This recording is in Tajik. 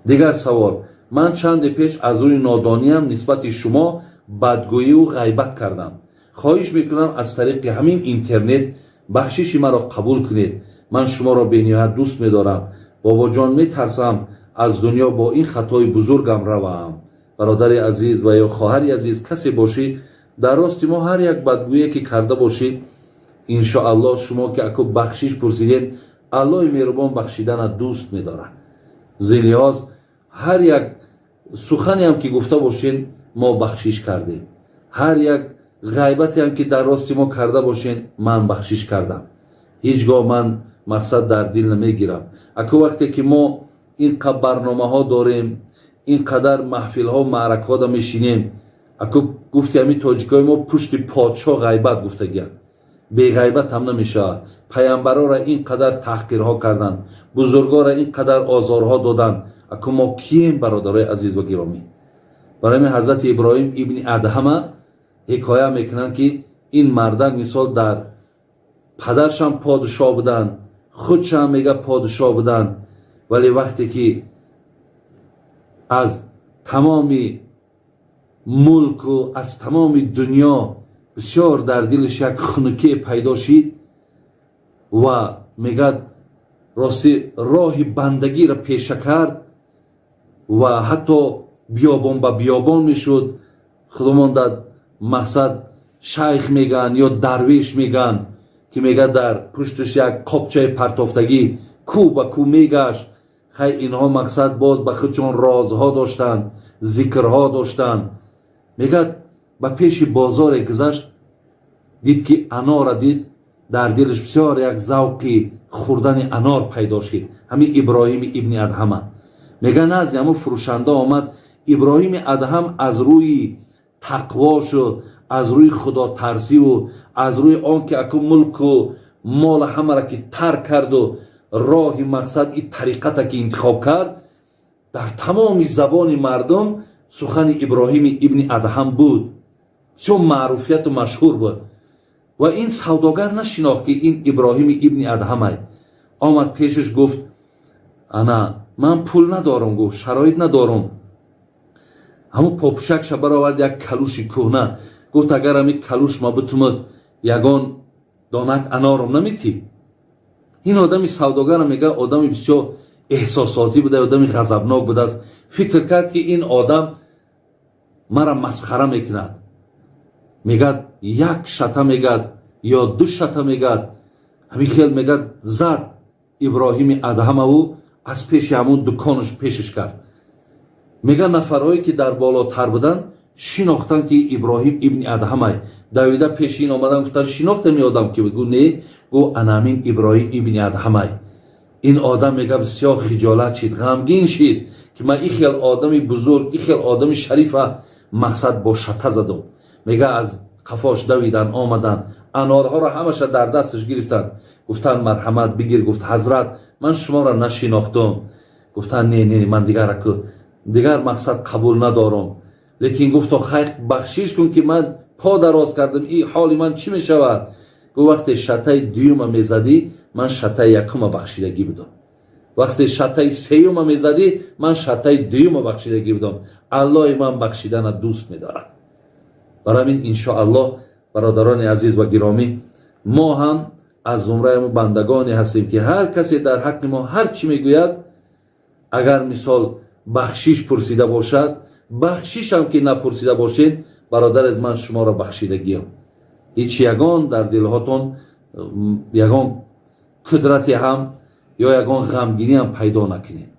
дигар савол. ман чанде пеш аз рӯи нодониям нисбати шумо бадгӯиву ғайбат кардам. хоҳиш мекунам аз тариқи ҳамин интернет бахшиши маро қабул кунед. ман шуморо бениҳоят дӯст медорам. бобоҷон, метарсам аз дунё бо ин хатои бузургам равам. бародари азиз ва ё хоҳари азиз, касе бошӣ дар рости мо ҳар як бадгӯие ки карда бошӣ, иншоаллоҳ шумо ки аку бахшиш пурсидед, аллоҳи меҳрубон бахшидана дӯст медорад. зилиҳоз ҳар як сухане ҳам ки гуфта бошед мо бахшиш кардем. ҳар як ғайбате ҳам ки дар рости мо карда бошед, ман бахшиш кардам. ҳеҷ гоҳ ман мақсад дар дил намегирам. аку вақте ки мо ин қадр барномаҳо дорем, ин қадар маҳфилҳо маъракаҳода мешинем, аку гуфти ҳами тоҷикои мо пушти подшоҳ ғайбат гуфтагиям. беғайбат ҳам намешавад. пайғамбарора ин қадар таҳқирҳо карданд, бузургора ин қадар озорҳо доданд. аку мо кием, бародарои азиз ва гиромӣ? барои мен ҳазрати иброҳим ибни адҳама ҳикоя мекунанд ки ин мардак мисол дар падаршам подшоҳ буданд, худшам мега подшоҳ буданд, вале вақте ки аз тамоми мулку аз тамоми дунё бисёр дар дилаш як хунукие пайдо шид ва мегад рости роҳи бандагиро пеша кард ва ҳатто биёбон ба биёбон мешуд. худомон дад мақсад шайх меган ё дарвеш меган ки мегад дар пушташ як қопчаи партофтагӣ кӯ ба кӯ мегашт. хай инҳо мақсад боз ба худшон розҳо доштанд, зикрҳо доштанд. мегад ба пеши бозоре гузашт, дид ки анора дид, дар дилаш бисёр як завқи хӯрдани анор пайдо шид. ҳамин иброҳими ибни адҳама мега назди ҳамун фурӯшанда омад. иброҳими адҳам аз рӯи тақвошу аз рӯи худотарсиву аз рӯи он ки аку мулку мола ҳамара ки тарк карду роҳи мақсад и тариқата ки интихоб кард, дар тамоми забони мардум сухани иброҳими ибни адҳам буд. бисёр маъруфияту машҳур буд. ва ин савдогар нашинохт ки ин иброҳими ибни адҳамай. омад пешаш гуфт, ана ман пул надорам, гуфт шароит надорам. ҳамун попушакша баровард як калуши кӯҳна. гуфт агар ҳамин калуш ма битумад ягон донак анорам наметӣ? ин одами савдогара мега одами бисёр эҳсосотӣ буда, одами ғазабнок будааст. фикр кард ки ин одам мара масхара мекунад. мегад як шата мегад ё ду шата мегад. ҳамин хел мегад зад иброҳими адҳамаву аз пеши ҳамун дуконаш пешаш кард. мега нафарҳое ки дар болотар буданд шинохтанд ки иброҳим ибни адҳамай. давида пеши ин омадан гуфтанд, шинохтем ин одам ки? гу не, гу анамин иброҳим ибни адҳамай. ин одам мега бисёр хиҷолат шид, ғамгин шид ки ман ин хел одами бузург, ин хел одами шарифа мақсад бо шата задам. мега аз қафош давиданд, омаданд, анорҳоро ҳамаша дар дасташ гирифтанд. гуфтанд марҳамат бигир. гуфт ҳазрат, ман шуморо нашинохтам. гуфтанд не ман дигар мақсад қабул надорам. лекин гуфто хай бахшиш кун ки ман по дароз кардам, ин ҳоли ман чӣ мешавад? гу вақте шатаи дуюма мезадӣ, ман шатаи якума бахшидагӣ будам. вақте шатаи сеюма мезадӣ, ман шатаи дуюма бахшидагӣ будам. аллоҳи ман бахшидана дӯст медорад. барои ин иншоаллоҳ, бародарони азиз ва гиромӣ, мо ҳам аз зумраи мо бандагоне ҳастем ки ҳар касе дар ҳаққи мо ҳар чӣ мегӯяд, агар мисол бахшиш пурсида бошад, бахшишам ки напурсида бошед, бародари ман шуморо бахшидагиям. ҳеҷ ягон дар дилҳотон ягон қудрате ҳам ё ягон ғамгиниам пайдо накунед.